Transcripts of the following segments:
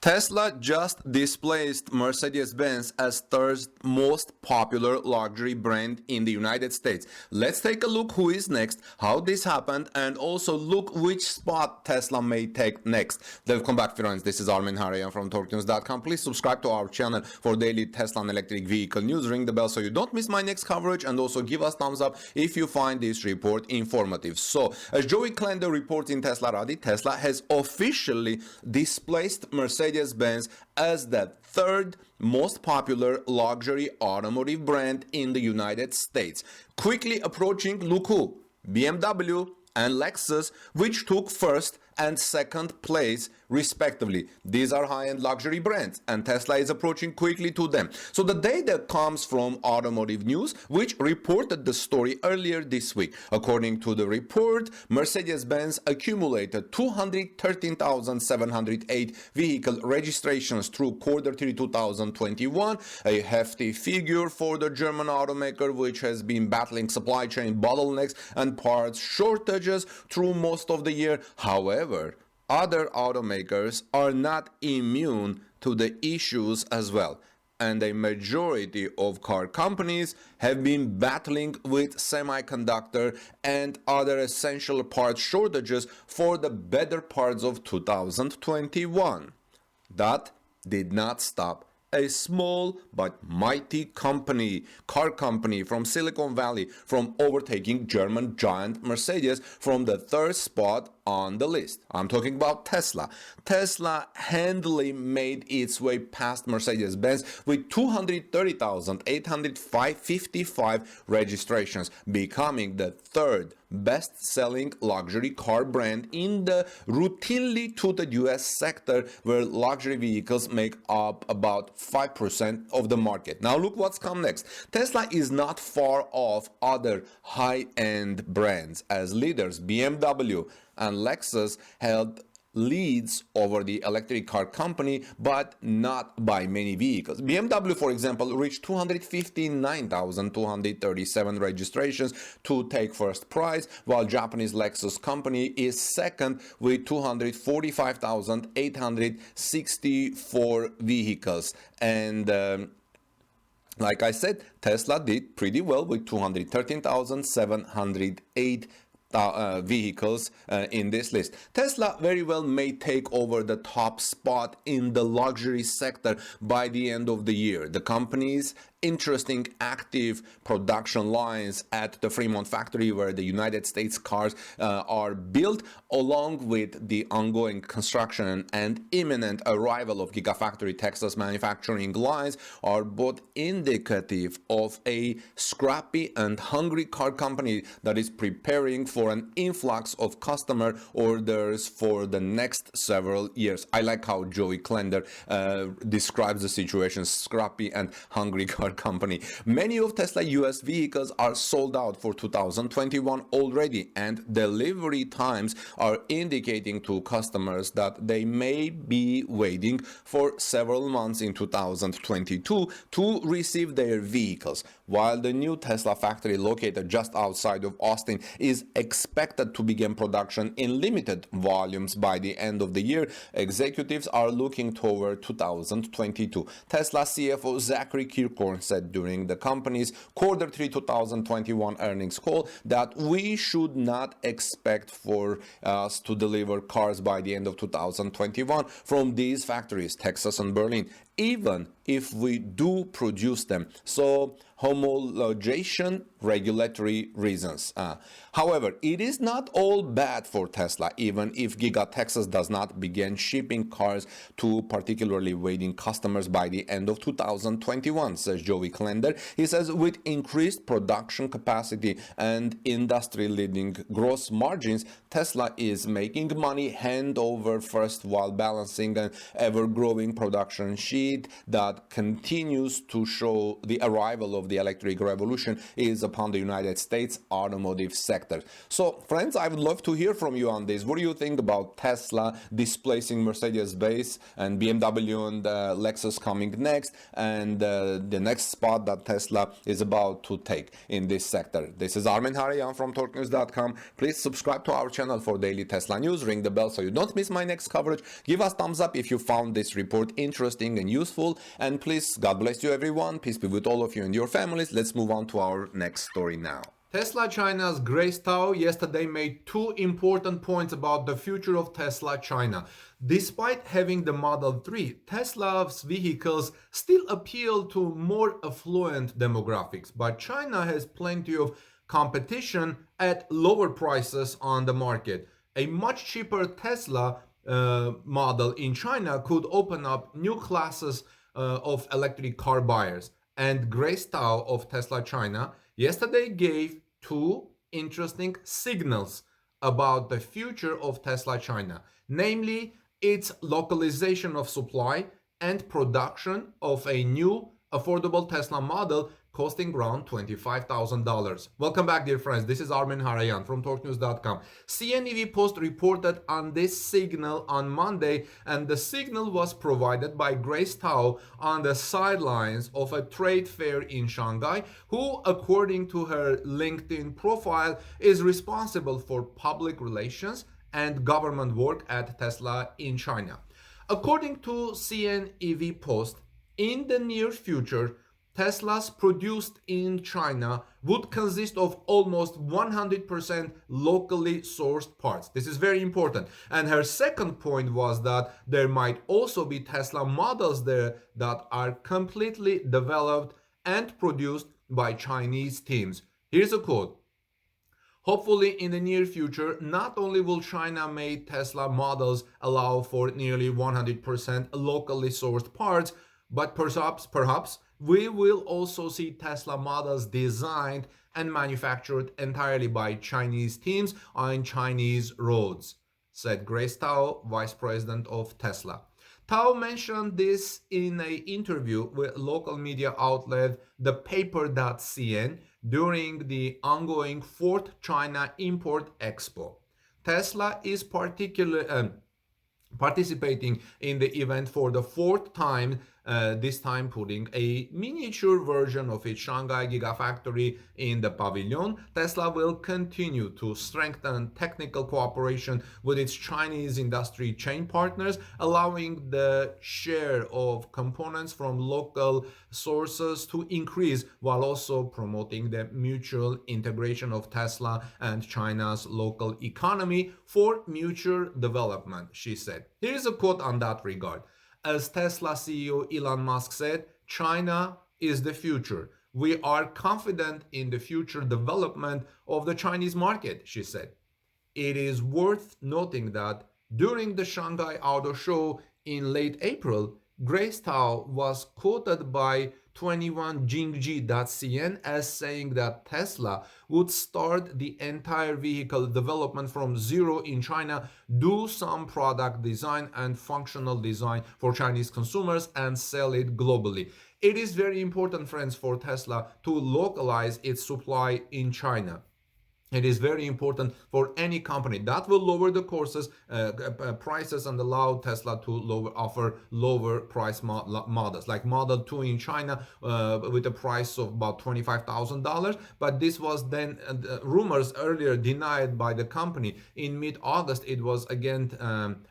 Tesla just displaced Mercedes-Benz as third most popular luxury brand in the United States. Let's take a look who is next, how this happened, and also look which spot Tesla may take next. Welcome back, friends. This is Armin Harayan from TorqueNews.com. Please subscribe to our channel for daily Tesla and electric vehicle news. Ring the bell so you don't miss my next coverage, and also give us thumbs up if you find this report informative. So, as Joey Klender reports in Teslarati, Tesla has officially displaced Mercedes-Benz as the third most popular luxury automotive brand in the United States, quickly approaching, look who, BMW and Lexus, which took first and second place respectively. These are high-end luxury brands, and Tesla is approaching quickly to them. So the data comes from Automotive News, which reported the story earlier this week. According to the report, Mercedes-Benz accumulated 213,708 vehicle registrations through Q3 2021, a hefty figure for the German automaker, which has been battling supply chain bottlenecks and parts shortages through most of the year. However, other automakers are not immune to the issues as well, and a majority of car companies have been battling with semiconductor and other essential parts shortages for the better parts of 2021. That did not stop a small but mighty car company from Silicon Valley from overtaking German giant Mercedes from the third spot on the list. I'm talking about Tesla. Tesla handily made its way past Mercedes-Benz with 230,855 registrations, becoming the third best-selling luxury car brand in the routinely touted US sector, where luxury vehicles make up about 5% of the market. Now look what's come next. Tesla is not far off other high-end brands, as leaders BMW and Lexus held leads over the electric car company, but not by many vehicles. BMW, for example, reached 259,237 registrations to take first prize, while Japanese Lexus company is second with 245,864 vehicles. And like I said, Tesla did pretty well with 213,708 vehicles in this list. Tesla very well may take over the top spot in the luxury sector by the end of the year. The company's interesting active production lines at the Fremont factory, where the United States cars are built, along with the ongoing construction and imminent arrival of Gigafactory Texas manufacturing lines, are both indicative of a scrappy and hungry car company that is preparing for an influx of customer orders for the next several years. I like how Joey Klender describes the situation: scrappy and hungry car company. Many of Tesla US vehicles are sold out for 2021 already, and delivery times are indicating to customers that they may be waiting for several months in 2022 to receive their vehicles. While the new Tesla factory located just outside of Austin is expected to begin production in limited volumes by the end of the year, executives are looking toward 2022. Tesla CFO Zachary Kirkhorn said during the company's Q3 2021 earnings call that we should not expect for us to deliver cars by the end of 2021 from these factories, Texas and Berlin, even if we do produce them. So homologation, regulatory reasons. However, it is not all bad for Tesla, even if Giga Texas does not begin shipping cars to particularly waiting customers by the end of 2021, says Joey Klender. He says with increased production capacity and industry-leading gross margins, Tesla is making money hand over fist while balancing an ever-growing production sheet that continues to show the arrival of the electric revolution is upon the United States automotive sector. So, friends, I would love to hear from you on this. What do you think about Tesla displacing Mercedes-Benz and BMW and Lexus coming next, and the next spot that Tesla is about to take in this sector? This is Armen Harayan from TorqueNews.com. Please subscribe to our channel for daily Tesla news. Ring the bell so you don't miss my next coverage. Give us thumbs up if you found this report interesting and useful. And please, God bless you everyone. Peace be with all of you and your families. Let's move on to our next story now. Tesla China's Grace Tao yesterday made two important points about the future of Tesla China. Despite having the Model 3, Tesla's vehicles still appeal to more affluent demographics, but China has plenty of competition at lower prices on the market. A much cheaper Tesla model in China could open up new classes of electric car buyers. And Grace Tao of Tesla China yesterday gave two interesting signals about the future of Tesla China, namely its localization of supply and production of a new affordable Tesla model costing around $25,000. Welcome back, dear friends. This is Armen Harayan from TorqueNews.com. CNEV Post reported on this signal on Monday, and the signal was provided by Grace Tao on the sidelines of a trade fair in Shanghai, who, according to her LinkedIn profile, is responsible for public relations and government work at Tesla in China. According to CNEV Post, in the near future, Teslas produced in China would consist of almost 100% locally sourced parts. This is very important. And her second point was that there might also be Tesla models there that are completely developed and produced by Chinese teams. Here's a quote. Hopefully, in the near future, not only will China-made Tesla models allow for nearly 100% locally sourced parts, but perhaps we will also see Tesla models designed and manufactured entirely by Chinese teams on Chinese roads, said Grace Tao, vice president of Tesla. Tao mentioned this in an interview with local media outlet The Paper.cn during the ongoing 4th China Import Expo. Tesla is participating in the event for the 4th time, this time putting a miniature version of its Shanghai Gigafactory in the pavilion. Tesla will continue to strengthen technical cooperation with its Chinese industry chain partners, allowing the share of components from local sources to increase, while also promoting the mutual integration of Tesla and China's local economy for mutual development, she said. Here's a quote on that regard. As Tesla CEO Elon Musk said, China is the future. We are confident in the future development of the Chinese market, she said. It is worth noting that during the Shanghai Auto Show in late April, Grace Tao was quoted by 21jingji.cn as saying that Tesla would start the entire vehicle development from zero in China, do some product design and functional design for Chinese consumers, and sell it globally. It is very important, friends, for Tesla to localize its supply in China. It is very important for any company. That will lower the prices and allow Tesla to offer lower price models, like Model 2 in China with a price of about $25,000. But this was then rumors earlier denied by the company. In mid-August, it was again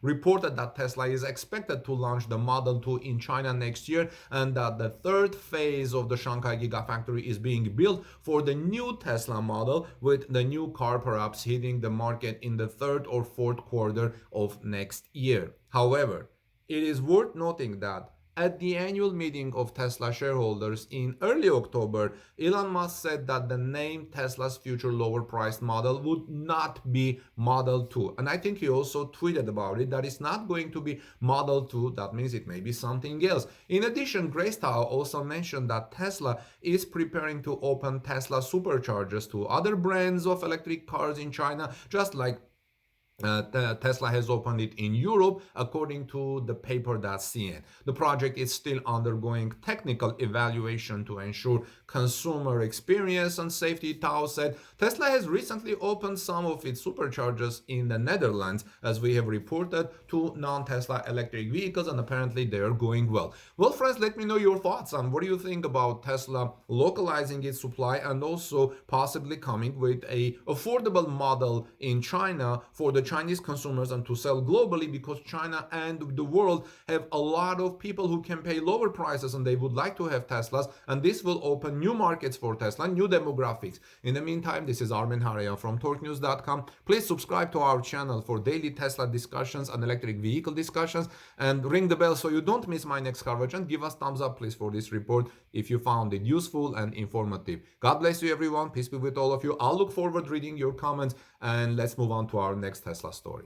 reported that Tesla is expected to launch the Model 2 in China next year, and that the third phase of the Shanghai Gigafactory is being built for the new Tesla model, with the new car perhaps hitting the market in the 3rd or 4th quarter of next year. However, it is worth noting that at the annual meeting of Tesla shareholders in early October, Elon Musk said that the name Tesla's future lower priced model would not be Model 2. And I think he also tweeted about it, that it's not going to be Model 2. That means it may be something else. In addition, Grace Tao also mentioned that Tesla is preparing to open Tesla superchargers to other brands of electric cars in China, just like Tesla has opened it in Europe, according to the paper.cn. The project is still undergoing technical evaluation to ensure consumer experience and safety, Tao said. Tesla has recently opened some of its superchargers in the Netherlands, as we have reported, to non-Tesla electric vehicles, and apparently they are going well. Well, friends, let me know your thoughts on what do you think about Tesla localizing its supply and also possibly coming with a affordable model in China for the Chinese consumers and to sell globally, because China and the world have a lot of people who can pay lower prices and they would like to have Teslas, and this will open new markets for Tesla, new demographics. In the meantime, this is Armen Hareyan from torquenews.com. Please subscribe to our channel for daily Tesla discussions and electric vehicle discussions, and ring the bell so you don't miss my next coverage, and give us thumbs up please for this report if you found it useful and informative. God bless you everyone. Peace be with all of you. I'll look forward reading your comments, and let's move on to our next Tesla story.